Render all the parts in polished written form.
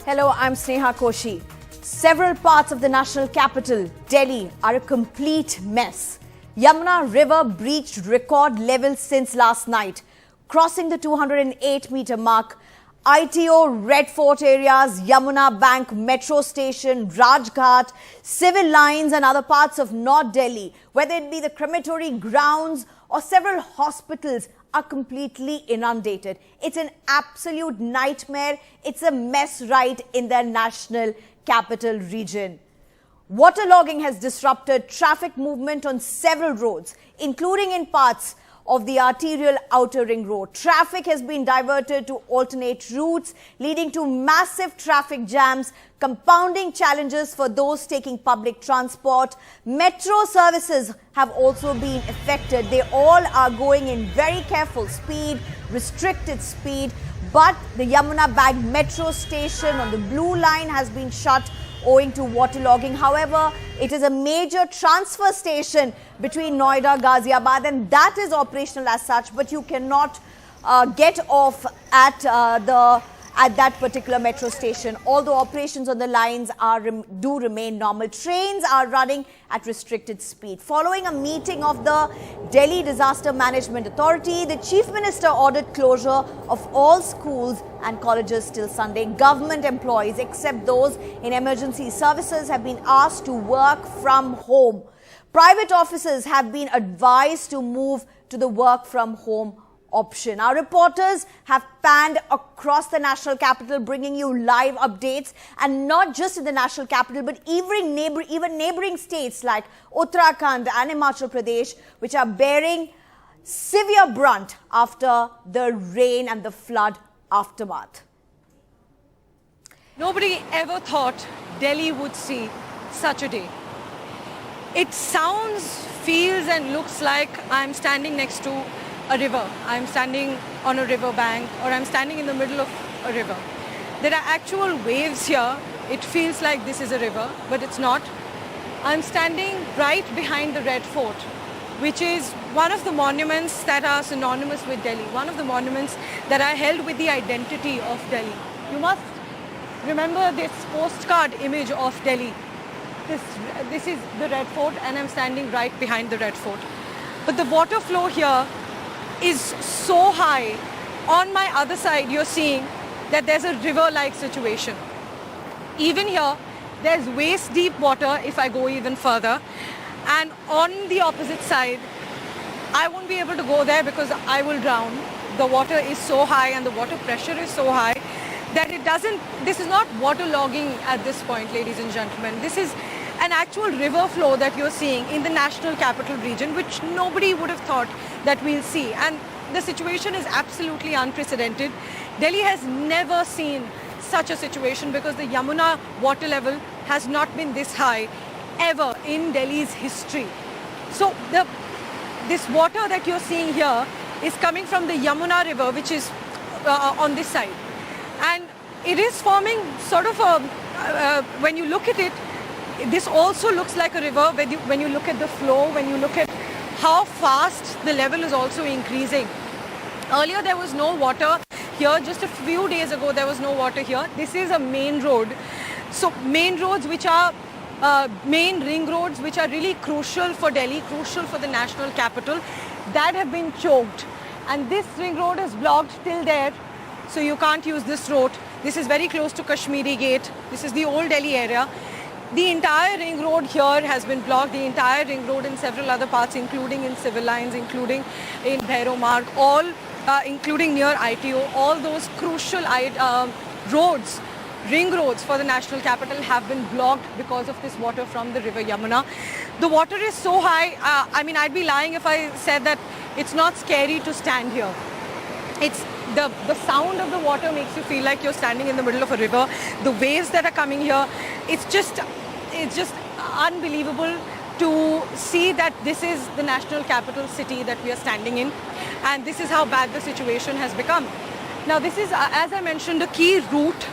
Hello, I'm Sneha Koshi. Several parts of the national capital, Delhi, are a complete mess. Yamuna River breached record levels since last night, crossing the 208-meter mark. ITO, Red Fort areas, Yamuna Bank, Metro Station, Rajghat, civil lines and other parts of North Delhi, whether it be the crematory grounds or several hospitals, are completely inundated. It's an absolute nightmare. It's a mess right in the national capital region. Waterlogging has disrupted traffic movement on several roads, including in parts of the arterial outer ring road. Traffic has been diverted to alternate routes, leading to massive traffic jams, compounding challenges for those taking public transport. Metro services have also been affected. They all are going in very careful speed, restricted speed. But the Yamuna Bank Metro Station on the Blue Line has been shut owing to waterlogging. However, it is a major transfer station between Noida, Ghaziabad, and that is operational as such, but you cannot get off at that particular metro station. Although operations on the lines do remain normal, trains are running at restricted speed. Following a meeting of the Delhi Disaster Management Authority, the Chief Minister ordered closure of all schools and colleges till Sunday. Government employees, except those in emergency services, have been asked to work from home. Private offices have been advised to move to the work from home option. Our reporters have panned across the national capital, bringing you live updates, and not just in the national capital, but even neighboring states like Uttarakhand and Himachal Pradesh, which are bearing severe brunt after the rain and the flood aftermath. Nobody ever thought Delhi would see such a day. It sounds, feels and looks like I'm standing next to a river. I'm standing on a river bank, or I'm standing in the middle of a river. There are actual waves here. It feels like this is a river, but it's not. I'm standing right behind the Red Fort, which is one of the monuments that are synonymous with Delhi, one of the monuments that are held with the identity of Delhi. You must remember this postcard image of Delhi. This is the Red Fort, and I'm standing right behind the Red Fort. But the water flow here is so high. On my other side, you're seeing that there's a river-like situation. Even here, there's waist-deep water if I go even further. And on the opposite side, I won't be able to go there because I will drown. The water is so high and the water pressure is so high that this is not waterlogging at this point, ladies and gentlemen. This is an actual river flow that you're seeing in the national capital region, which nobody would have thought that we'll see. And the situation is absolutely unprecedented. Delhi has never seen such a situation because the Yamuna water level has not been this high ever in Delhi's history. So this water that you're seeing here is coming from the Yamuna river, which is on this side. And it is forming sort of when you look at it, this also looks like a river when you look at the flow, when you look at how fast the level is also increasing. Earlier there was no water here. Just a few days ago there was no water here. This is a main road. So main roads, which are main ring roads, which are really crucial for Delhi, crucial for the national capital, that have been choked. And this ring road is blocked till there. So you can't use this road. This is very close to Kashmiri Gate. This is the old Delhi area. The entire ring road here has been blocked, the entire ring road in several other parts, including in civil lines, including in Bhairo Marg, all including near ITO. All those crucial roads, ring roads for the national capital have been blocked because of this water from the river Yamuna. The water is so high, I mean, I'd be lying if I said that it's not scary to stand here. It's the sound of the water makes you feel like you're standing in the middle of a river. The waves that are coming here, it's just unbelievable to see that this is the national capital city that we are standing in, and this is how bad the situation has become. Now this is, as I mentioned, a key route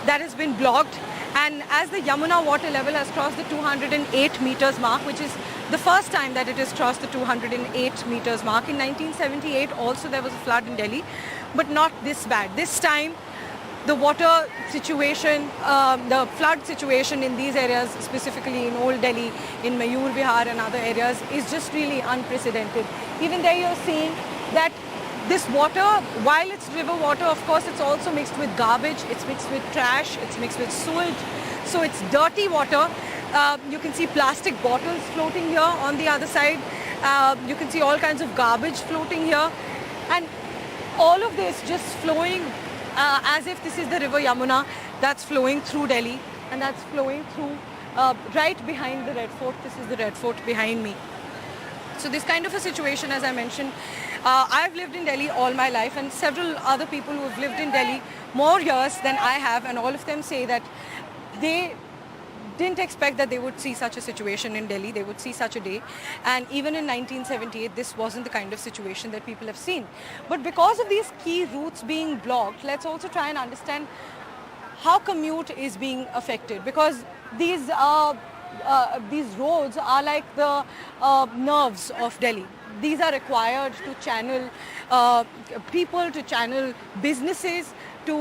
that has been blocked, and as the Yamuna water level has crossed the 208 meters mark, which is the first time that it has crossed the 208 meters mark. In 1978 also there was a flood in Delhi, but not this bad. This time the water situation, the flood situation in these areas, specifically in Old Delhi, in Mayur Vihar and other areas, is just really unprecedented. Even there you're seeing that this water, while it's river water, of course, it's also mixed with garbage, it's mixed with trash, it's mixed with sewage. So it's dirty water. You can see plastic bottles floating here on the other side. You can see all kinds of garbage floating here. And all of this just flowing as if this is the river Yamuna that's flowing through Delhi, and that's flowing through right behind the Red Fort. This is the Red Fort behind me. So this kind of a situation, as I mentioned, I've lived in Delhi all my life, and several other people who have lived in Delhi more years than I have, and all of them say that they didn't expect that they would see such a situation in Delhi, they would see such a day. And even in 1978, this wasn't the kind of situation that people have seen. But because of these key routes being blocked, let's also try and understand how commute is being affected, because these roads are like the nerves of Delhi. These are required to channel people, to channel businesses, to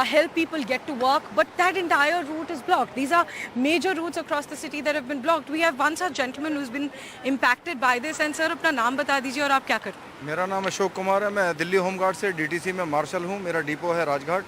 help people get to work, but that entire route is blocked. These are major routes across the city that have been blocked. We have one such gentleman who's been impacted by this. And sir, अपना नाम बता दीजिए और आप क्या करते हैं? मेरा नाम अशोक कुमार है, मैं दिल्ली होमगार्ड से डीटीसी में मार्शल हूँ। मेरा डिपो है राजघाट,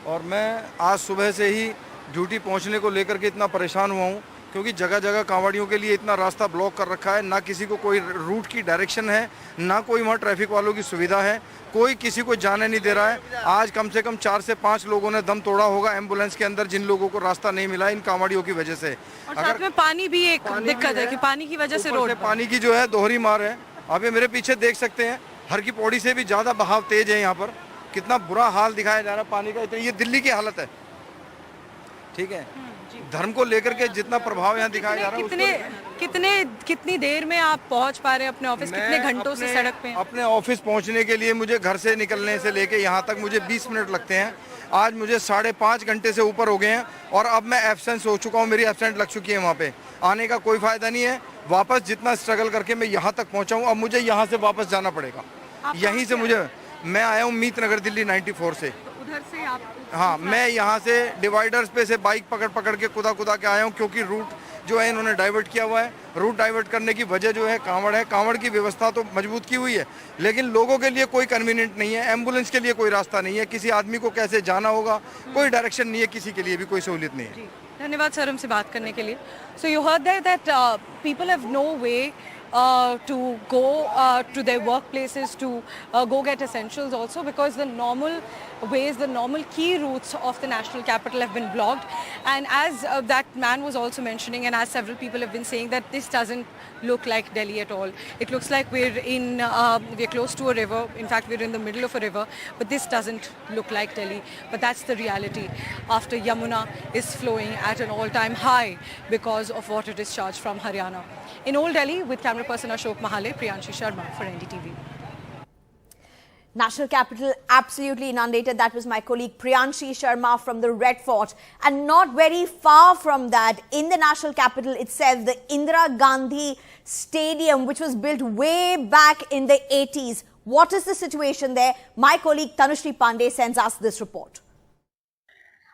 और मैं आज सुबह से ही ड्यूटी पहुँचने को लेकर के इतना परेशान हुआ हूँ, क्योंकि जगह जगह कांवड़ियों के लिए इतना रास्ता ब्लॉक कर रखा है। ना किसी को कोई रूट की डायरेक्शन है, ना कोई वहाँ ट्रैफिक वालों की सुविधा है, कोई किसी को जाने नहीं दे रहा है। आज कम से कम 4 से 5 लोगों ने दम तोड़ा होगा एम्बुलेंस के अंदर, जिन लोगों को रास्ता नहीं मिला इन कांवड़ियों की वजह से। और साथ में पानी भी एक दिक्कत है कि पानी की वजह से रोड पानी की जो है दोहरी मार है। आप ये मेरे पीछे देख सकते हैं, हर की पौड़ी से भी ज़्यादा बहाव तेज है। यहाँ पर कितना बुरा हाल दिखाया जा रहा है पानी का। ये दिल्ली की हालत है, ठीक है। धर्म को लेकर के जितना प्रभाव यहाँ दिखाया जा रहा है, कितनी देर में आप पहुँच पा रहे हैं अपने ऑफिस? कितने घंटों से सड़क पे? अपने ऑफिस पहुँचने के लिए मुझे घर से निकलने से लेके यहाँ तक मुझे 20 मिनट लगते हैं। आज मुझे 5.5 घंटे से ऊपर हो गए हैं, और अब मैं एब्सेंस हो चुका हूँ, मेरी एब्सेंट लग चुकी है। वहाँ पे आने का कोई फायदा नहीं है। वापस जितना स्ट्रगल करके मैं यहाँ तक पहुँचा हूँ, अब मुझे यहाँ से वापस जाना पड़ेगा। यहीं से मैं आया हूँ मीत नगर दिल्ली 94 से। उधर से आप? हाँ, मैं यहाँ से डिवाइडर्स पे से बाइक पकड़ के कुदा के आया हूँ, क्योंकि रूट जो है इन्होंने डाइवर्ट किया हुआ है। रूट डाइवर्ट करने की वजह जो है कांवड़ है। कांवड़ की व्यवस्था तो मजबूत की हुई है, लेकिन लोगों के लिए कोई कन्वीनियंट नहीं है। एम्बुलेंस के लिए कोई रास्ता नहीं है, किसी आदमी को कैसे जाना होगा कोई डायरेक्शन नहीं है, किसी के लिए भी कोई सहूलियत नहीं है। धन्यवाद सर हमसे बात करने के लिए। So you heard that people have no way to go to their workplaces, to go get essentials also, because the normal ways, the normal key routes of the national capital have been blocked. And as that man was also mentioning, and as several people have been saying, that this doesn't look like Delhi at all. It looks like we're close to a river. In fact, we're in the middle of a river, but this doesn't look like Delhi. But that's the reality after Yamuna is flowing at an all-time high because of water discharge from Haryana. In Old Delhi, with camera person Ashok Mahale, Priyanshi Sharma for NDTV. National capital absolutely inundated. That was my colleague Priyanshi Sharma from the Red Fort. And not very far from that, in the national capital itself, the Indira Gandhi Stadium, which was built way back in the 80s. What is the situation there? My colleague Tanushri Pandey sends us this report.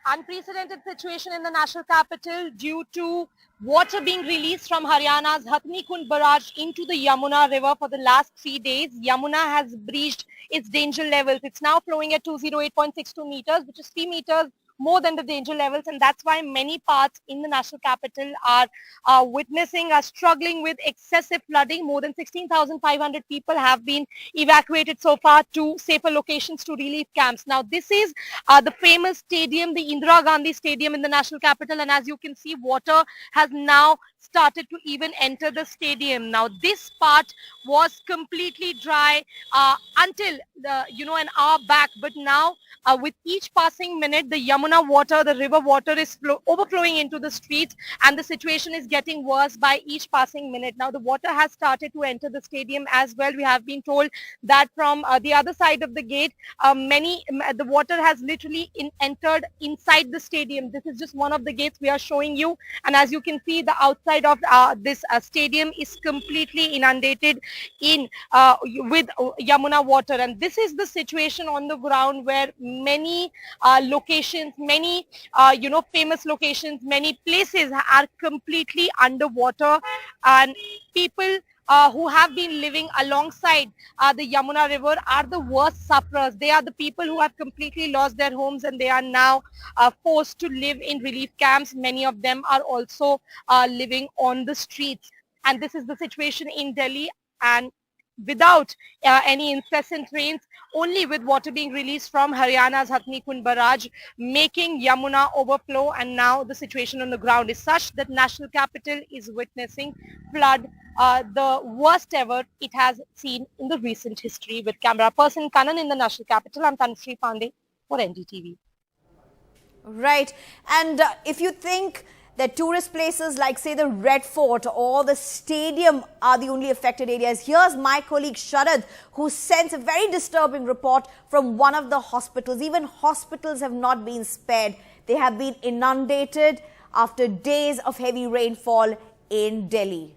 Unprecedented situation in the national capital due to water being released from Haryana's Hatni Kund barrage into the Yamuna river for the last 3 days. Yamuna has breached its danger levels. It's now flowing at 208.62 meters, which is 3 meters more than the danger levels, and that's why many parts in the national capital are struggling with excessive flooding. More than 16,500 people have been evacuated so far to safer locations, to relief camps. Now, this is the famous stadium, the Indira Gandhi Stadium in the national capital, and as you can see, water has now started to even enter the stadium. Now, this part was completely dry until an hour back, but now with each passing minute, the Yamuna water, the river water is overflowing into the streets, and the situation is getting worse by each passing minute. Now, the water has started to enter the stadium as well. We have been told that from the other side of the gate, the water has literally entered inside the stadium. This is just one of the gates we are showing you, and as you can see, the outside outside of this stadium is completely inundated with Yamuna water, and this is the situation on the ground where many locations, many famous locations, many places are completely underwater, and people who have been living alongside the Yamuna river are the worst sufferers. They are the people who have completely lost their homes, and they are now forced to live in relief camps. Many of them are also living on the streets. And this is the situation in Delhi, and without any incessant rains, only with water being released from Haryana's Hatnikund barrage, making Yamuna overflow. And now the situation on the ground is such that national capital is witnessing flood, the worst ever it has seen in the recent history. With camera person Kanan in the national capital, I'm Tanushree Pandey for NDTV. Right. And if you think that tourist places like, say, the Red Fort or the stadium are the only affected areas, here's my colleague Sharad, who sends a very disturbing report from one of the hospitals. Even hospitals have not been spared. They have been inundated after days of heavy rainfall in Delhi.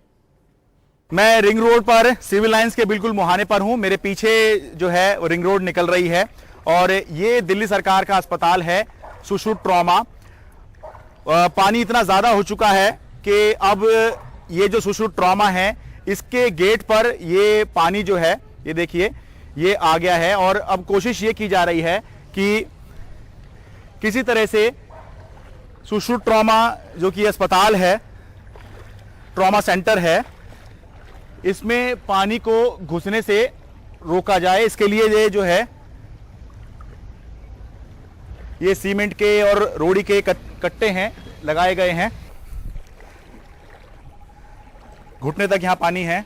मैं ring road पर civil lines के बिल्कुल मुहाने पर हूं। मेरे पीछे जो है रिंग रोड निकल रही है और ये दिल्ली सरकार का अस्पताल है सुश्रुत ट्रॉमा। पानी इतना ज्यादा हो चुका है कि अब ये जो सुश्रुत ट्रॉमा है इसके गेट पर ये पानी जो है, ये देखिए, ये आ गया है और अब कोशिश ये की जा रही है कि किसी तरह से सुश्रुत ट्रॉमा जो कि अस्पताल है, ट्रॉमा सेंटर है, इसमें पानी को घुसने से रोका जाए। इसके लिए ये जो है ये सीमेंट के और रोड़ी के कट्टे हैं, लगाए गए हैं। घुटने तक यहां पानी है।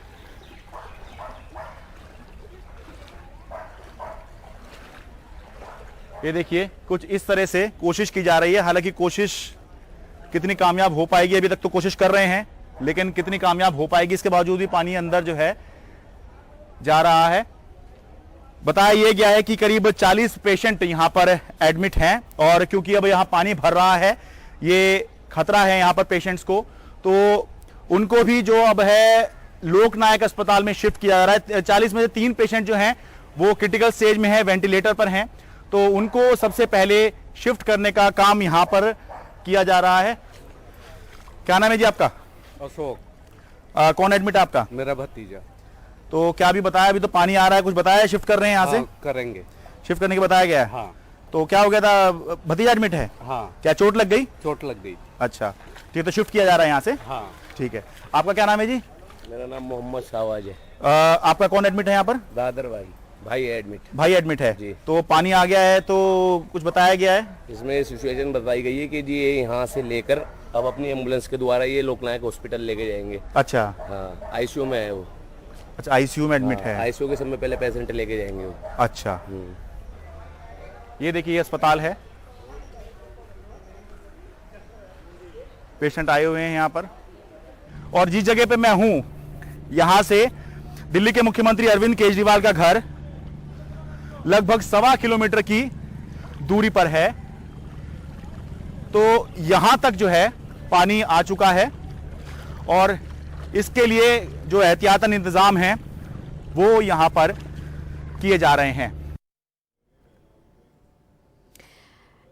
ये देखिए, कुछ इस तरह से कोशिश की जा रही है। हालांकि कोशिश कितनी कामयाब हो पाएगी, अभी तक तो कोशिश कर रहे हैं, लेकिन कितनी कामयाब हो पाएगी इसके बावजूद भी पानी अंदर जो है जा रहा है। बताया यह गया है कि करीब 40 पेशेंट यहां पर एडमिट हैं और क्योंकि अब यहां पानी भर रहा है, ये खतरा है यहां पर पेशेंट्स को, तो उनको भी जो अब है लोकनायक अस्पताल में शिफ्ट किया जा रहा है। 40 में से 3 पेशेंट जो हैं वो क्रिटिकल स्टेज में है, वेंटिलेटर पर हैं, तो उनको सबसे पहले शिफ्ट करने का काम यहां पर किया जा रहा है। क्या नाम है जी आपका? अशोक। कौन एडमिट है आपका? मेरा भतीजा। तो क्या अभी बताया, अभी तो पानी आ रहा है, कुछ बताया शिफ्ट कर रहे हैं यहाँ से? करेंगे, शिफ्ट करने के बताया गया है। हाँ। तो क्या हो गया था, भतीजा एडमिट है? हाँ। क्या चोट लग गई? चोट लग गई। अच्छा, ठीक, तो शिफ्ट किया जा रहा है यहाँ से। हाँ ठीक है। आपका क्या नाम है जी? मेरा नाम मोहम्मद शाहवाज है। आपका कौन एडमिट है यहाँ पर? दादर भाई एडमिट। भाई एडमिट है जी। तो पानी आ गया है, तो कुछ बताया गया है? इसमें सिचुएशन बताई गई है कि जी ये यहाँ से लेकर अब अपनी एम्बुलेंस के द्वारा ये लोकनायक हॉस्पिटल लेके जाएंगे। अच्छा। हाँ, आईसीयू में है वो। अच्छा, आईसीयू में एडमिट है। आईसीयू के समय पहले पेशेंट लेके जाएंगे वो। अच्छा। ये देखिए, ये अस्पताल है, पेशेंट आए हुए हैं यहाँ पर। और जिस जगह पे मैं हूं, यहां से दिल्ली के मुख्यमंत्री अरविंद केजरीवाल का घर लगभग 1.25 किलोमीटर की दूरी पर है। तो यहां तक जो है पानी आ चुका है और इसके लिए जो एहतियातन इंतजाम हैं वो यहां पर किए जा रहे हैं।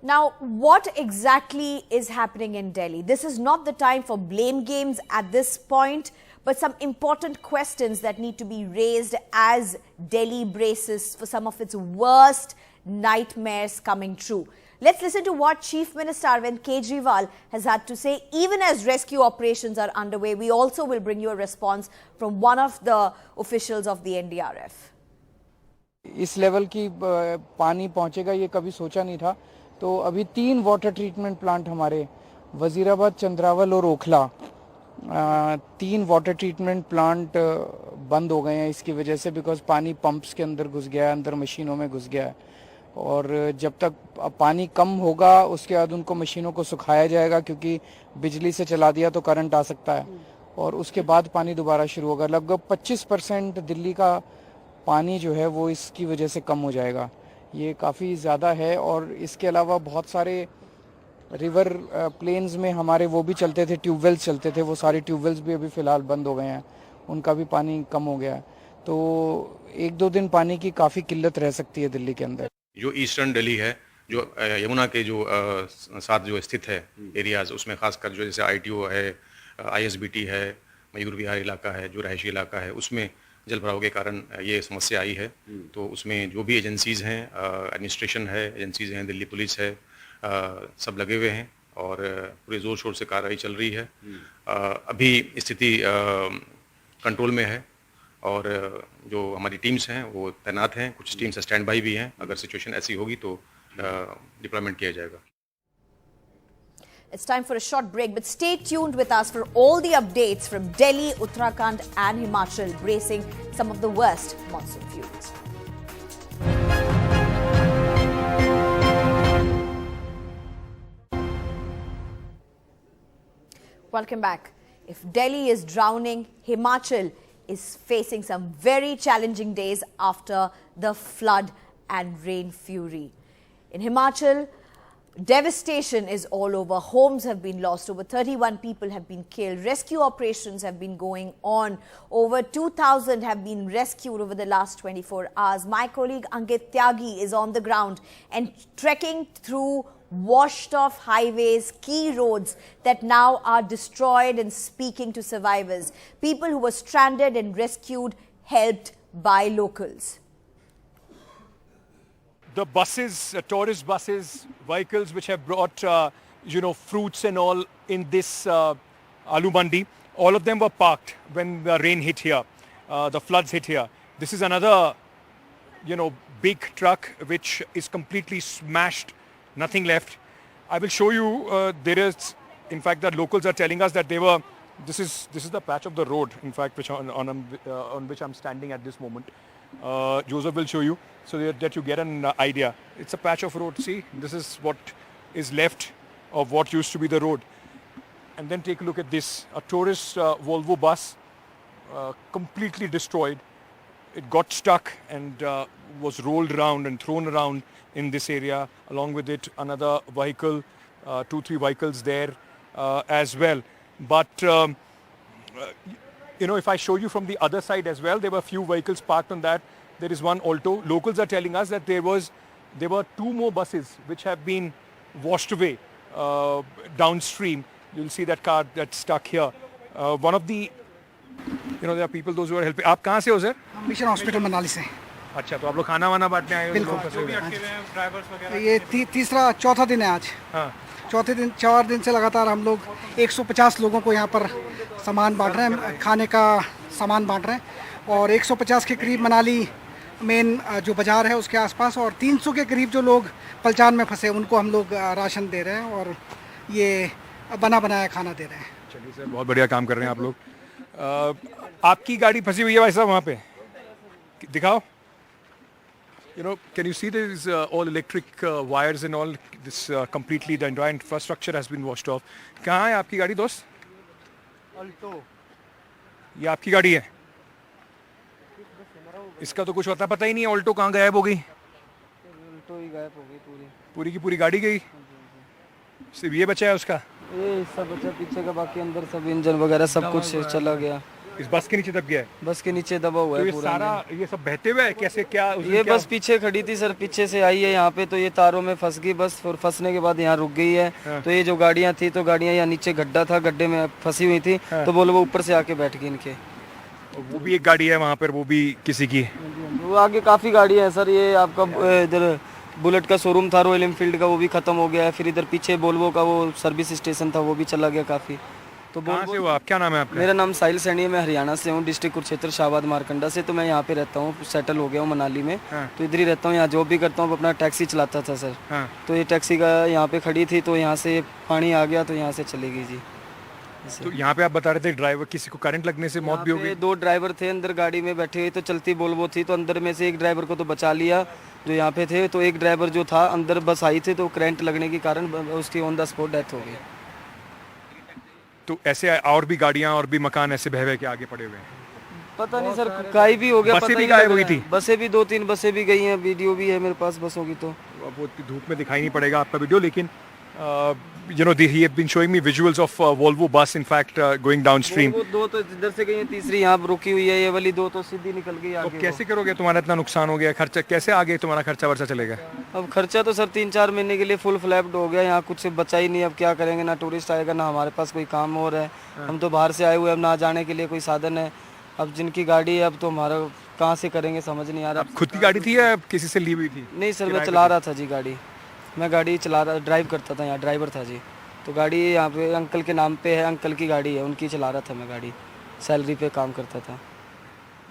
Now, what exactly is happening in Delhi? This is not the time for blame games at this point, but some important questions that need to be raised as Delhi braces for some of its worst nightmares coming true. Let's listen to what Chief Minister Arvind Kejriwal has had to say. Even as rescue operations are underway, we also will bring you a response from one of the officials of the NDRF. इस level की पानी पहुंचेगा ये कभी सोचा नहीं था। तो अभी 3 वाटर ट्रीटमेंट प्लांट हमारे वजीराबाद, चंद्रावल और ओखला, 3 वाटर ट्रीटमेंट प्लांट बंद हो गए हैं इसकी वजह से, बिकॉज पानी पंप्स के अंदर घुस गया है, अंदर मशीनों में घुस गया है। और जब तक पानी कम होगा उसके बाद उनको मशीनों को सुखाया जाएगा, क्योंकि बिजली से चला दिया तो करंट आ सकता है, और उसके बाद पानी दोबारा शुरू होगा। लगभग 25% दिल्ली का पानी जो है वो इसकी वजह से कम हो जाएगा। ये काफ़ी ज़्यादा है। और इसके अलावा बहुत सारे रिवर प्लेन्स में हमारे वो भी चलते थे, ट्यूबवेल्स चलते थे, वो सारे ट्यूबवेल्स भी अभी फ़िलहाल बंद हो गए हैं, उनका भी पानी कम हो गया है। तो 1-2 दिन पानी की काफ़ी किल्लत रह सकती है दिल्ली के अंदर। जो ईस्टर्न दिल्ली है, जो यमुना के जो साथ जो स्थित है एरियाज़, उसमें खासकर जो जैसे ITO है, ISBT है, मयूर विहार इलाका है, जो रहायशी इलाका है, उसमें जल भराव के कारण ये समस्या आई है। तो उसमें जो भी एजेंसीज़ हैं, एडमिनिस्ट्रेशन है, एजेंसीज़ हैं, दिल्ली पुलिस है, सब लगे हुए हैं और पूरे ज़ोर शोर से कार्रवाई चल रही है। अभी स्थिति कंट्रोल में है और जो हमारी टीम्स हैं वो तैनात हैं, कुछ टीम्स स्टैंड बाई भी हैं। अगर सिचुएशन ऐसी होगी तो डिप्लॉयमेंट किया जाएगा। It's time for a short break, but stay tuned with us for all the updates from Delhi, Uttarakhand and Himachal, bracing some of the worst monsoon furies. Welcome back. If Delhi is drowning, Himachal is facing some very challenging days after the flood and rain fury. In Himachal, devastation is all over. Homes have been lost. Over 31 people have been killed. Rescue operations have been going on. Over 2,000 have been rescued over the last 24 hours. My colleague Ankit Tyagi is on the ground and trekking through washed off highways, key roads that now are destroyed, and speaking to survivors. People who were stranded and rescued, helped by locals. The buses, tourist buses, vehicles which have brought, fruits and all in this Alu Mandi, all of them were parked when the rain hit here, the floods hit here. This is another, big truck which is completely smashed, nothing left. I will show you, there is, in fact, the locals are telling us that this is the patch of the road, in fact, which on which I'm standing at this moment. Joseph will show you so that you get an idea. It's a patch of road. See, this is what is left of what used to be the road. And then take a look at this, a tourist Volvo bus, completely destroyed. It got stuck and was rolled around and thrown around in this area. Along with it, another vehicle, 2-3 vehicles there as well. But if I show you from the other side as well, there were a few vehicles parked on that. There is one Alto. Locals are telling us that there were 2 more buses which have been washed away downstream. You'll see that car that's stuck here. One of the, there are people, those who are helping. आप कहाँ से हो sir? Mission hospital Manali से। अच्छा, तो आप लोग खाना वाना बांटने आए हो? बिल्कुल। ये चौथा दिन है आज। हाँ। 4 दिन से लगातार हम लोग 150 लोगों को यहाँ पर सामान बांट रहे हैं, खाने का सामान बांट रहे हैं। और 150 के करीब मनाली मेन जो बाज़ार है उसके आसपास, और 300 के करीब जो लोग पलचान में फंसे उनको हम लोग राशन दे रहे हैं और ये बना बनाया खाना दे रहे हैं। चलिए सर, बहुत बढ़िया काम कर रहे हैं आप लोग। आपकी गाड़ी फंसी हुई है भाई साहब वहाँ पे, दिखाओ। Can you see there is all electric wires and all this completely the entire infrastructure has been washed off. कहाँ है आपकी गाड़ी दोस्त? अल्टो। ये आपकी गाड़ी है? इसका तो कुछ पता ही नहीं है, ऑल्टो कहाँ गायब हो गई? अल्टो ही गायब हो गई पूरी की पूरी गाड़ी गई? सिर्फ ये बचा है उसका? ये सब बचा पीछे का, बाकी अंदर सब इंजन वगैरह सब कुछ चला गया। इस बस के नीचे दब गया है? बस के नीचे दबा हुआ है ये पूरा। सारा ये सब बहते हुए है कैसे, क्या ये बस पीछे खड़ी थी सर, पीछे से आई है यहाँ पे, तो ये तारों में फंस गई बस, और फंसने के बाद यहाँ रुक गई है। हाँ। तो ये जो गाड़ियाँ थी, तो गाड़ियाँ यहाँ नीचे गड्ढा था, गड्ढे में फंसी हुई थी। हाँ। तो बोलो वो ऊपर से आके बैठ गई इनके। वो भी एक गाड़ी है वहाँ पर, वो भी किसी की? वो आगे काफ़ी गाड़ियाँ हैं सर। ये आपका इधर बुलेट का शोरूम था रॉयल एनफील्ड का, वो भी ख़त्म हो गया है। फिर इधर पीछे वोल्वो का वो सर्विस स्टेशन था, वो भी चला गया काफ़ी। तो कहाँ से हो आप? क्या नाम है आपका? मेरा नाम साहिल सैनी है, मैं हरियाणा से हूँ, डिस्ट्रिक्ट कुरुक्षेत्र शाहबाद मारकंडा से। तो मैं यहाँ पे रहता हूँ, सेटल हो गया हूँ मनाली में। हाँ। तो इधर ही रहता हूँ, यहाँ जॉब भी करता हूँ, अपना टैक्सी चलाता था सर। हाँ। तो ये टैक्सी का यहाँ पे खड़ी थी, तो यहाँ से पानी आ गया, तो यहाँ से चली गई जी। तो यहाँ पे आप बता रहे थे ड्राइवर, किसी को करंट लगने से मौत भी हो गई? 2 ड्राइवर थे अंदर गाड़ी में बैठे हुए, तो चलती वोल्वो थी, तो अंदर में से एक ड्राइवर को तो बचा लिया जो यहाँ पे थे। तो एक ड्राइवर जो था अंदर बस आई थे, तो करंट लगने के कारण उसकी ऑन द स्पॉट डेथ हो गई। तो ऐसे और भी गाड़ियाँ और भी मकान ऐसे बह के आगे पड़े हुए हैं? पता नहीं सर, गाय भी हो गया। बसें भी गायब हो गई थी? बसें भी 2-3 बसें भी गई हैं, वीडियो भी है मेरे पास बसों की। तो अब वो धूप में दिखाई नहीं पड़ेगा आपका वीडियो, लेकिन You know, he have been showing me visuals of Volvo bus, in fact, going downstream. वो दो तो इधर से गई है, तीसरी यहाँ रुकी हुई है, ये वाली दो तो सीधी निकल गई तो आगे। कैसे करोगे, तुम्हारा इतना नुकसान हो गया, खर्चा कैसे आगे तुम्हारा खर्चा वर्चा चलेगा? अब खर्चा तो सर 3-4 महीने के लिए फुल फ्लैप्ड हो गया, यहाँ कुछ बचा ही नहीं। अब क्या करेंगे, ना टूरिस्ट आएगा ना हमारे पास कोई काम हो रहा है। हम तो बाहर से आए हुए, अब ना जाने के लिए कोई साधन है। अब जिनकी गाड़ी है, अब तो हमारा कहाँ से करेंगे समझ नहीं आ रहा। खुद की गाड़ी थी या किसी से ली हुई थी? नहीं सर, मैं चला रहा था जी गाड़ी, मैं गाड़ी चला रहा, ड्राइव करता था, यहाँ ड्राइवर था जी। तो गाड़ी यहाँ पे अंकल के नाम पे है, अंकल की गाड़ी है, उनकी चला रहा था मैं गाड़ी, सैलरी पे काम करता था।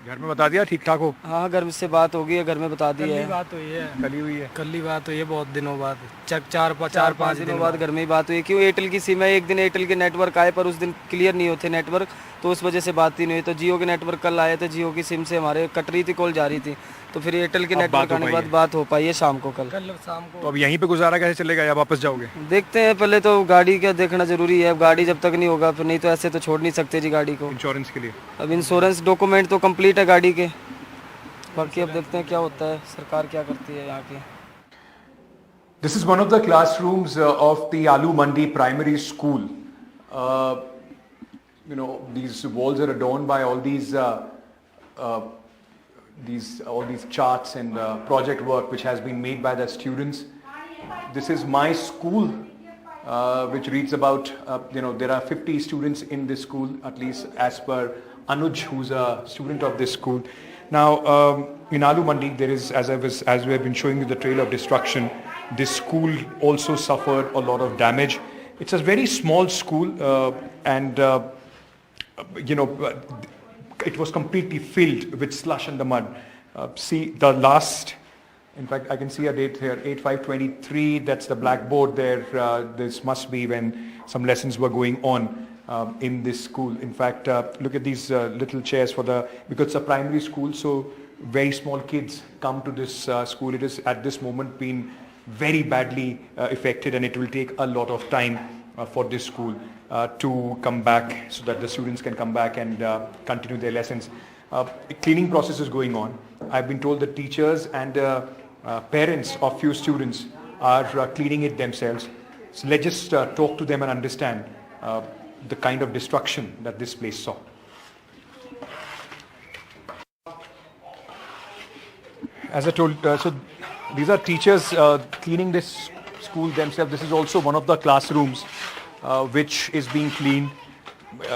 घर में बता दिया ठीक ठाक हो? हाँ, घर से बात हो गई है, घर में बता दी है। बात हुई है, कली हुई है, कल ही बात हुई है, बहुत दिनों बाद, 4-5 दिनों बाद घर में ही बात हुई। क्यों, एयरटेल की सिम है, एक दिन एयरटेल के नेटवर्क आए पर उस दिन क्लियर नहीं होते नेटवर्क, तो उस वजह से बात ही नहीं हुई। तो जियो के नेटवर्क कल आए थे, जियो की सिम से हमारे कट रही थी, कॉल जा रही थी, तो फिर एयरटेल के नेटवर्क आने के बाद बात हो पाई है शाम को, कल शाम को। तो अब यहीं पे गुजारा कैसे चलेगा या वापस जाओगे? देखते हैं, पहले तो गाड़ी का देखना जरूरी है। अब गाड़ी जब तक नहीं होगा, फिर नहीं तो ऐसे तो छोड़ नहीं सकते जी गाड़ी को, इंश्योरेंस के लिए। अब इंश्योरेंस डॉक्यूमेंट तो कंप्लीट है गाड़ी के, बाकी अब देखते हैं क्या होता है, सरकार क्या करती है यहाँ की। This is one of the classrooms of the Alu Mandi Primary School. You know, these walls are adorned by all these charts and project work which has been made by the students. This is my school, which reads about you know, there are 50 students in this school, at least as per Anuj, who's a student of this school. Now, in Alu Mandi, there is, as we have been showing you the trail of destruction, this school also suffered a lot of damage. It's a very small school, and you know, it was completely filled with slush and the mud. See the last, in fact, I can see a date here, 8/5/23. That's the blackboard there. This must be when some lessons were going on in this school. In fact, look at these little chairs because it's a primary school, so very small kids come to this school. It is at this moment been very badly affected, and it will take a lot of time for this school to come back, so that the students can come back and continue their lessons. Cleaning process is going on. I've been told that teachers and parents of few students are cleaning it themselves. So let's just talk to them and understand the kind of destruction that this place saw. As I told, so these are teachers cleaning this school themselves. This is also one of the classrooms which is being cleaned.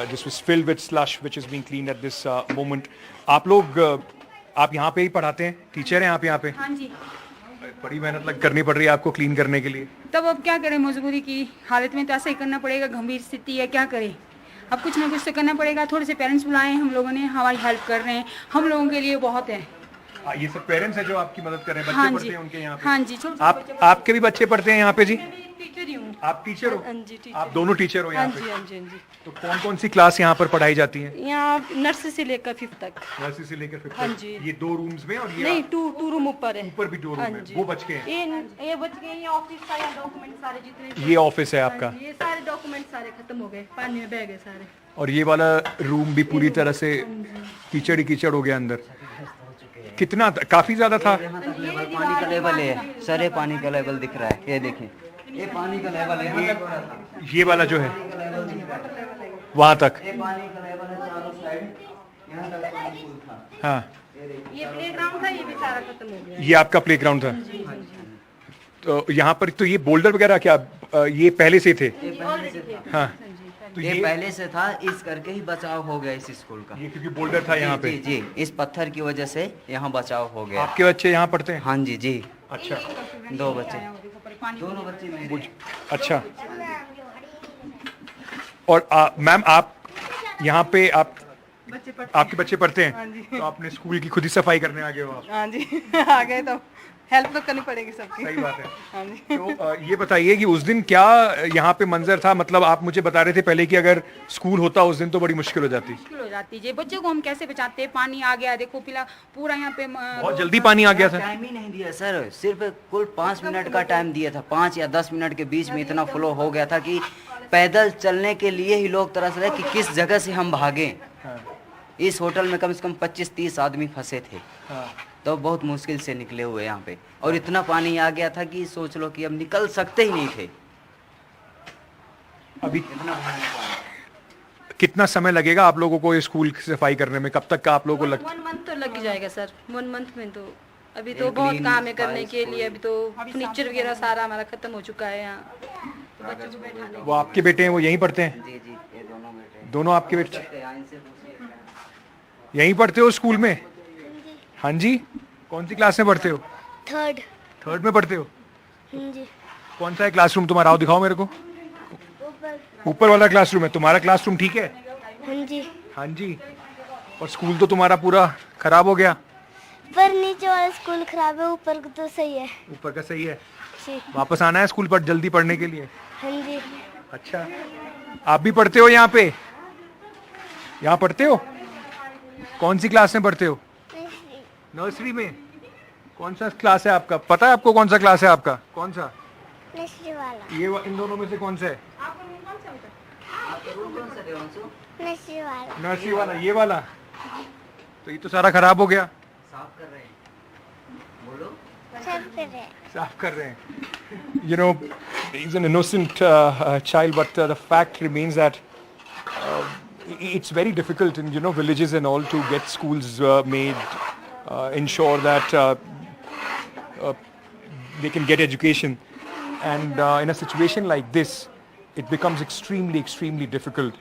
This was filled with slush, which is being cleaned at this moment. आप यहाँ पे ही पढ़ाते हैं, teacher हैं आप यहाँ पे? हाँ जी। बड़ी मेहनत करनी पड़ रही है आपको क्लीन करने के लिए। तब अब क्या करें, मजबूरी की हालत में तो ऐसा ही करना पड़ेगा, गंभीर स्थिति है, क्या करें। अब कुछ ना कुछ तो करना पड़ेगा। थोड़े से पेरेंट्स बुलाए हम लोगों ने, हमारी हेल्प कर रहे हैं, हम लोगों के लिए बहुत है। ये सब पेरेंट्स हैं जो आपकी मदद कर रहे हैं, हाँ बच्चे पढ़ते हैं उनके यहाँ पे? हाँ जी। आपके भी बच्चे पढ़ते हैं यहाँ पे जी? टीचर ही हूँ। आप टीचर हो? हाँ जी, टीचर। आप दोनों टीचर हो यहाँ पे? हाँ जी। तो कौन कौन सी क्लास यहाँ पर पढ़ाई जाती है? यहाँ नर्सरी से लेकर 5th तक। नर्सरी से लेकर 5th हाँ तक? जी। ये 2 रूम्स में, और ये नहीं, 2 रूम ऊपर है। ऊपर भी 2 रूम है, वो बच के हैं? ये बच गए। ये ऑफिस का, ये डॉक्यूमेंट सारे जितने, ये ऑफिस है आपका? ये सारे डॉक्यूमेंट सारे खत्म हो गए, पानी में बह गए सारे। और ये वाला रूम भी पूरी तरह से कीचड़ ही कीचड़ हो गया अंदर। कितना, काफी ज्यादा था? पानी का लेवल है सर, ये पानी का लेवल दिख रहा है, ये देखिए, ये पानी का लेवल है। ये वाला जो है वहां तक, ये पानी का लेवल है चारों साइड, यहाँ तक पानी फुल था। हाँ, ये प्लेग्राउंड था, ये भी सारा खत्म हो गया। ये आपका प्लेग्राउंड था? तो यहाँ पर तो ये बोल्डर वगैरह क्या ये पहले से थे? हाँ, तो ये पहले से था, इस करके ही बचाव हो गया इस स्कूल का। ये क्योंकि बोल्डर था यहाँ पे? जी, इस पत्थर की वजह से यहाँ बचाव हो गया। आपके बच्चे यहाँ पढ़ते हैं? हाँ जी जी। अच्छा, 2 बच्चे, दोनों बच्चे मेरे। अच्छा। और मैम, आप यहाँ पे आपके बच्चे पढ़ते हैं? तो आपने स्कूल की खुद ही सफाई करने आ गए हो आप? हाँ जी, आ गए तो हेल्प तो करनी पड़ेगी सबकी। सही बात है। हाँ जी। तो ये बताइए कि उस दिन क्या यहाँ पे मंजर था? मतलब आप मुझे बता रहे थे पहले कि अगर स्कूल होता उस दिन तो बड़ी मुश्किल हो जाती। जी, बच्चों को हम कैसे बचाते? पानी आ गया, देखो पूरा यहाँ पे बहुत जल्दी पानी आ गया था। टाइम ही नहीं दिया सर, सिर्फ कुल 5 मिनट का टाइम दिया था। 5 या 10 मिनट के बीच में इतना फ्लो हो गया था कि पैदल चलने के लिए ही लोग तरस रहे कि किस जगह से हम भागे। इस होटल में कम से कम 25-30 आदमी फंसे थे। तो बहुत मुश्किल से निकले हुए यहाँ पे, और इतना पानी आ गया था कि सोच लो कि अब निकल सकते ही नहीं थे। अभी कितना समय लगेगा आप लोगों को ये स्कूल की सफाई करने में? कब तक का आप लोगों को 1 मंथ तो लग जाएगा सर, 1 मंथ में तो अभी तो बहुत काम है करने के लिए। अभी तो फर्नीचर वगैरह सारा हमारा खत्म हो चुका है यहाँ, तो बच्चों को बैठाने। वो आपके बेटे हैं, वो यहीं पढ़ते हैं? जी जी, ये दोनों बेटे। दोनों आपके बेटे यहीं पढ़ते हो स्कूल में? हाँ जी। कौन सी क्लास में पढ़ते हो? थर्ड में पढ़ते हो? जी। कौन सा है क्लासरूम तुम्हारा? आओ दिखाओ मेरे को। ऊपर वाला क्लासरूम है तुम्हारा? क्लासरूम ठीक है? हाँ जी। हाँ जी। और स्कूल तो तुम्हारा पूरा खराब हो गया? पर नीचे वाला स्कूल खराब है, ऊपर का तो सही है। ऊपर का सही है जी। वापस आना है स्कूल पर जल्दी पढ़ने के लिए? हाँ जी। अच्छा, आप भी पढ़ते हो यहाँ पे? यहाँ पढ़ते हो? कौन सी क्लास में पढ़ते हो? नर्सरी में। कौन सा क्लास है आपका? पता है आपको कौन सा क्लास है आपका? कौन सा? नर्सरी वाला। ये इन दोनों में से कौन सा है? नर्सरी वाला। नर्सरी वाला, ये वाला। तो ये तो सारा खराब हो गया। साफ कर रहे हैं, बोलो। साफ कर रहे हैं। You know, he's an innocent child, but the fact remains that it's very difficult in villages and all to get schools made, ensure that they can get education, and in a situation like this, it becomes extremely difficult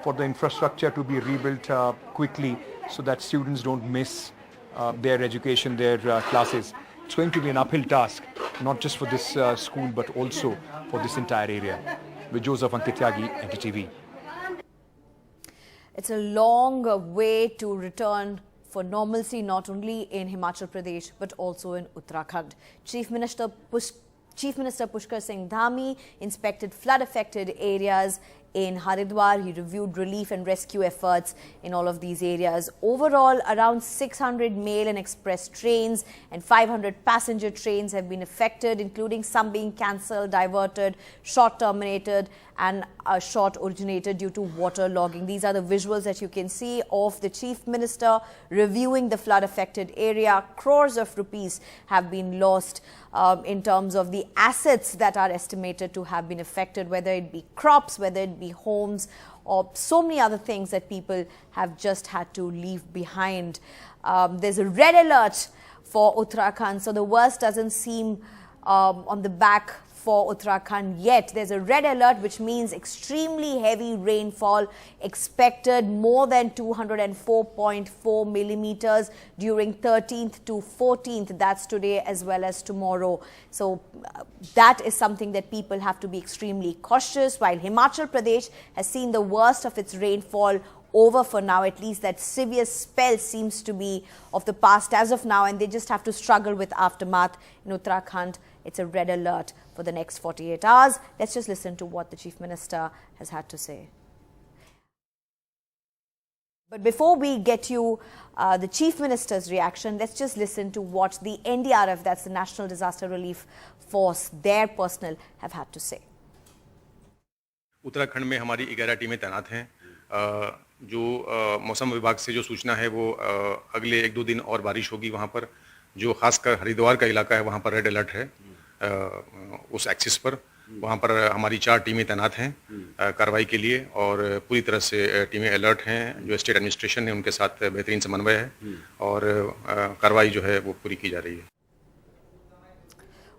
for the infrastructure to be rebuilt quickly, so that students don't miss their education, their classes. It's going to be an uphill task, not just for this school, but also for this entire area. With Joseph Ankityagi, NDTV. It's a long way to return for normalcy, not only in Himachal Pradesh, but also in Uttarakhand. Chief Minister Pushkar Singh Dhami inspected flood-affected areas in Haridwar. He reviewed relief and rescue efforts in all of these areas. Overall, around 600 mail and express trains and 500 passenger trains have been affected, including some being cancelled, diverted, short terminated and short originated due to water logging. These are the visuals that you can see of the Chief Minister reviewing the flood-affected area. Crores of rupees have been lost in terms of the assets that are estimated to have been affected, whether it be crops, whether it be homes, or so many other things that people have just had to leave behind. There's a red alert for Uttarakhand, so the worst doesn't seem on the back for Uttarakhand yet. There's a red alert, which means extremely heavy rainfall expected, more than 204.4 millimeters during 13th to 14th. That's today as well as tomorrow. So that is something that people have to be extremely cautious. While Himachal Pradesh has seen the worst of its rainfall over for now, at least that severe spell seems to be of the past as of now, and they just have to struggle with aftermath. In Uttarakhand, it's a red alert for the next 48 hours. Let's just listen to what the Chief Minister has had to say. But before we get you the Chief Minister's reaction, let's just listen to what the NDRF, that's the National Disaster Relief Force, their personnel have had to say. Uttarakhand में हमारी 11 टीमें तैनात हैं। जो मौसम विभाग से जो सूचना है वो अगले 1-2 दिन और बारिश होगी वहाँ पर। जो खासकर हरिद्वार का इलाका है वहाँ पर रेड अलर्ट है। उस एक्सिस पर वहाँ पर हमारी 4 टीमें तैनात हैं कार्रवाई के लिए, और पूरी तरह से टीमें अलर्ट हैं। जो स्टेट एडमिनिस्ट्रेशन है उनके साथ बेहतरीन समन्वय है और कार्रवाई जो है वो पूरी की जा रही है।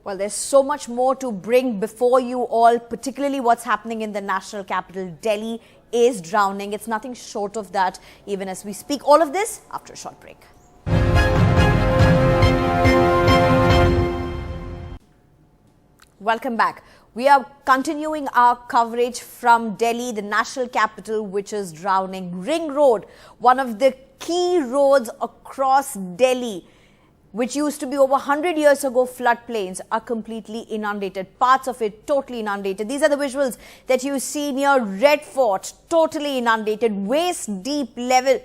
Well, there's so much more to bring before you all, particularly what's happening in the national capital. Delhi is drowning. It's nothing short of that, even as we speak. All of this after a short break. Welcome back. We are continuing our coverage from Delhi, the national capital, which is drowning. Ring Road, one of the key roads across Delhi, which used to be over 100 years ago, floodplains are completely inundated. Parts of it totally inundated. These are the visuals that you see near Red Fort, totally inundated, waist-deep level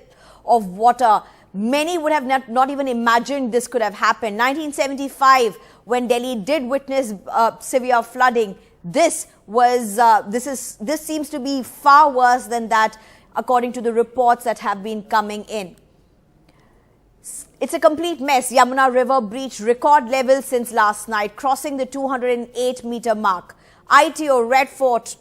of water. Many would have not even imagined this could have happened. 1975, when Delhi did witness severe flooding, this seems to be far worse than that, according to the reports that have been coming in. It's a complete mess. Yamuna River breached record levels since last night, crossing the 208-meter mark. ITO, Red Fort,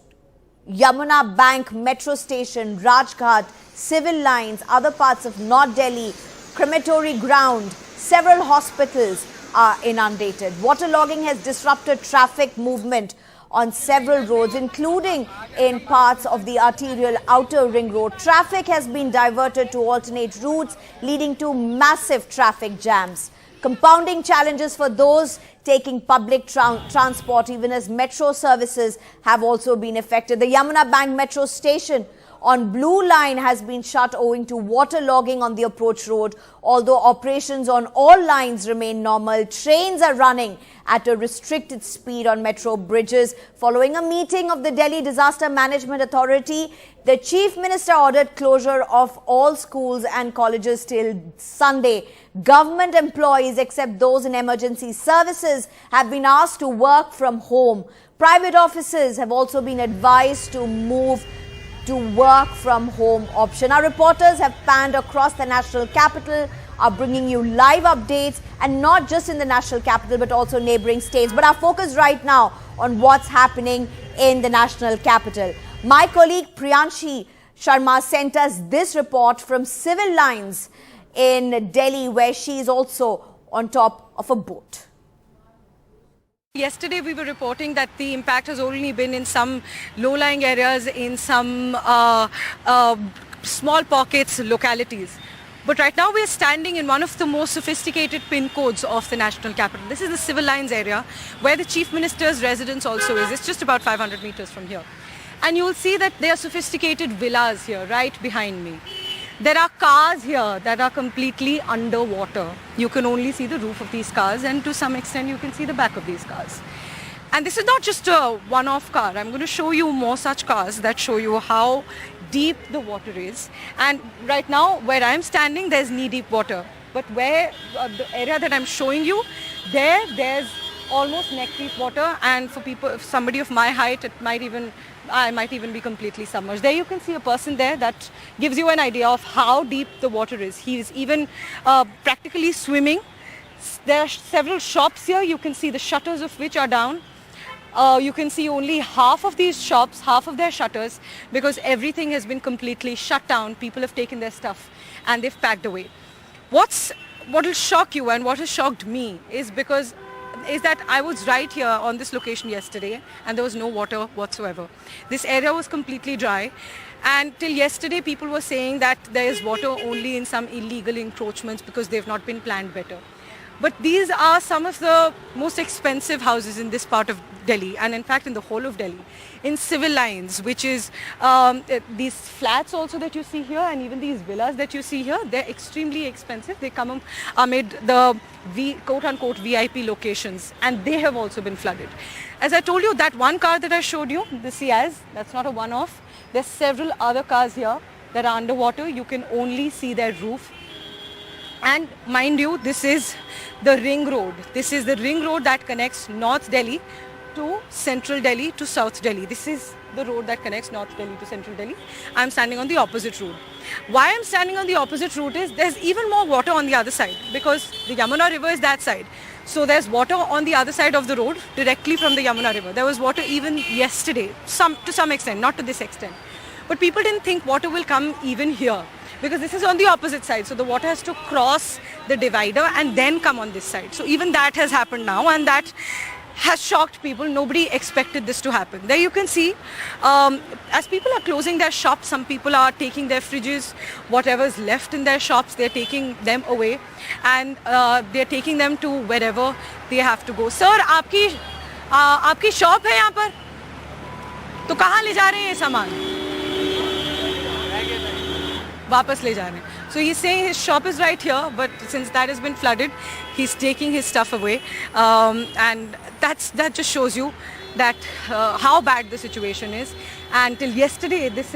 Yamuna Bank Metro Station, Rajghat, civil lines, other parts of North Delhi, crematory ground, several hospitals are inundated. Waterlogging has disrupted traffic movement on several roads, including in parts of the arterial outer ring road. Traffic has been diverted to alternate routes, leading to massive traffic jams. Compounding challenges for those taking public transport, even as metro services have also been affected. The Yamuna Bank Metro Station on Blue Line has been shut owing to waterlogging on the approach road. Although operations on all lines remain normal, trains are running at a restricted speed on metro bridges. Following a meeting of the Delhi Disaster Management Authority, the Chief Minister ordered closure of all schools and colleges till Sunday. Government employees, except those in emergency services, have been asked to work from home. Private offices have also been advised to move to work from home option. Our reporters have panned across the national capital, are bringing you live updates, and not just in the national capital but also neighbouring states. But our focus right now on what's happening in the national capital. My colleague Priyanshi Sharma sent us this report from civil lines in Delhi, where she is also on top of a boat. Yesterday we were reporting that the impact has only been in some low-lying areas, in some small pockets, localities. But right now we are standing in one of the most sophisticated pin codes of the national capital. This is the civil lines area where the Chief Minister's residence also is. It's just about 500 meters from here. And you will see that there are sophisticated villas here right behind me. There are cars here that are completely underwater. You can only see the roof of these cars, and to some extent you can see the back of these cars. And this is not just a one-off car. I'm going to show you more such cars that show you how deep the water is. And right now where I'm standing, there's knee-deep water. But where the area that I'm showing you, there's almost neck-deep water. And for people, if somebody of my height, I might even be completely submerged. There you can see a person there. That gives you an idea of how deep the water is. He is even practically swimming. There are several shops here. You can see the shutters of which are down. You can see only half of these shops, half of their shutters, because everything has been completely shut down. People have taken their stuff and they've packed away. What will shock you and what has shocked me is that I was right here on this location yesterday and there was no water whatsoever. This area was completely dry, and till yesterday people were saying that there is water only in some illegal encroachments because they've not been planned better. But these are some of the most expensive houses in this part of Delhi, and in fact in the whole of Delhi, in civil lines, which is these flats also that you see here, and even these villas that you see here, they're extremely expensive. They come amid the quote-unquote VIP locations, and they have also been flooded. As I told you, that one car that I showed you, the Ciaz, that's not a one-off. There's several other cars here that are underwater. You can only see their roof. And mind you, this is the ring road. This is the ring road that connects North Delhi to Central Delhi to South Delhi. This is the road that connects North Delhi to Central Delhi. I'm standing on the opposite road. Why I'm standing on the opposite road is there's even more water on the other side, because the Yamuna River is that side. So there's water on the other side of the road directly from the Yamuna River. There was water even yesterday, to some extent, not to this extent. But people didn't think water will come even here, because this is on the opposite side. So the water has to cross the divider and then come on this side. So even that has happened now, and that has shocked people. Nobody expected this to happen. There you can see, as people are closing their shops, some people are taking their fridges, whatever's left in their shops, they're taking them away, and they're taking them to wherever they have to go. Sir, आपकी shop है यहाँ पर? तो कहाँ ले जा रहे हैं ये सामान? वापस ले जा रहे हैं. So he's saying his shop is right here, but since that has been flooded, he's taking his stuff away, and that just shows you that how bad the situation is. And till yesterday, this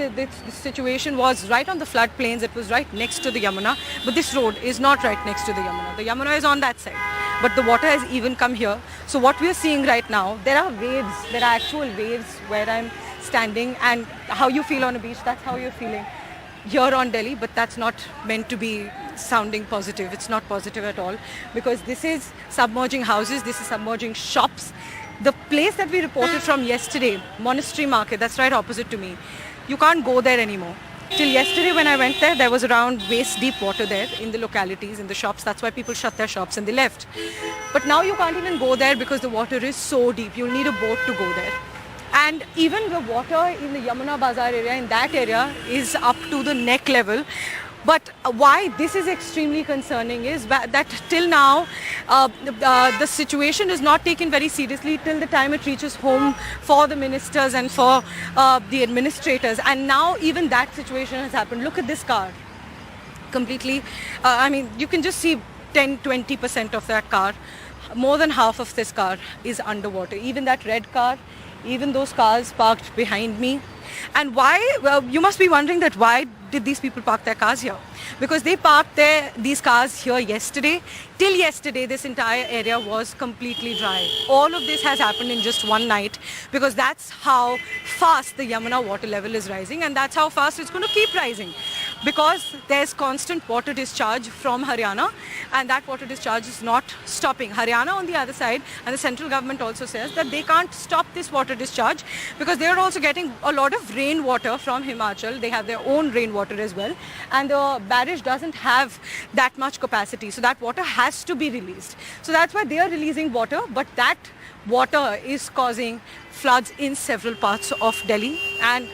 situation was right on the floodplains. It was right next to the Yamuna, but this road is not right next to the Yamuna. The Yamuna is on that side, but the water has even come here. So what we are seeing right now, there are waves. There are actual waves where I'm standing, and how you feel on a beach, that's how you're feeling here on Delhi. But that's not meant to be sounding positive. It's not positive at all, because this is submerging houses, this is submerging shops, The place that we reported from yesterday, Monastery Market, that's right opposite to me, you can't go there anymore. Till yesterday when I went there was around waist deep water there in the localities, in the shops. That's why people shut their shops and they left. But now you can't even go there because the water is so deep. You'll need a boat to go there. And even the water in the Yamuna Bazaar area, in that area, is up to the neck level. But why this is extremely concerning is that till now the situation is not taken very seriously till the time it reaches home for the ministers and for the administrators. And now even that situation has happened. Look at this car. Completely, I mean, you can just see 10-20% of that car. More than half of this car is underwater. Even that red car, even those cars parked behind me. And why? Well, you must be wondering that why did these people park their cars here? Because they parked these cars here yesterday. Till yesterday, this entire area was completely dry. All of this has happened in just one night because that's how fast the Yamuna water level is rising, and that's how fast it's going to keep rising. Because there's constant water discharge from Haryana, and that water discharge is not stopping. Haryana on the other side, and the central government also says that they can't stop this water discharge because they're also getting a lot of rainwater from Himachal. They have their own rainwater as well, and the barrage doesn't have that much capacity, so that water has to be released. So that's why they are releasing water, but that water is causing floods in several parts of Delhi, and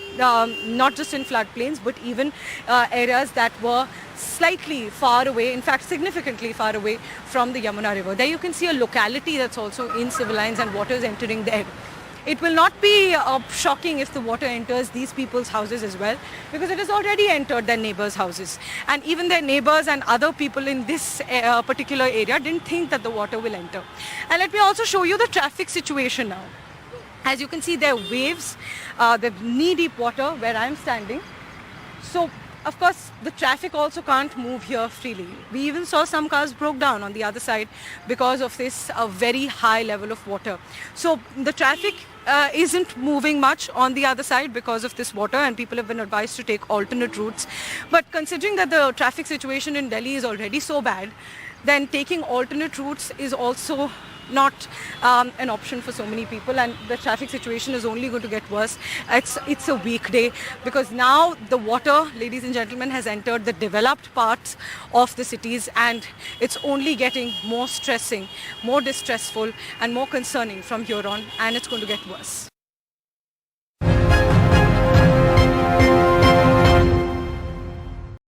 not just in floodplains, but even areas that were slightly far away, in fact significantly far away from the Yamuna river. There you can see a locality that's also in civil lines and water is entering there. It will not be shocking if the water enters these people's houses as well, because it has already entered their neighbors' houses. And even their neighbors and other people in this particular area didn't think that the water will enter. And let me also show you the traffic situation now. As you can see, there are waves, the knee-deep water where I'm standing. So, of course, the traffic also can't move here freely. We even saw some cars broke down on the other side because of this very high level of water. So the traffic isn't moving much on the other side because of this water, and people have been advised to take alternate routes. But considering that the traffic situation in Delhi is already so bad, then taking alternate routes is also not an option for so many people, and the traffic situation is only going to get worse. It's a weekday because now the water, ladies and gentlemen, has entered the developed parts of the cities, and it's only getting more stressing, more distressful and more concerning from here on, and it's going to get worse.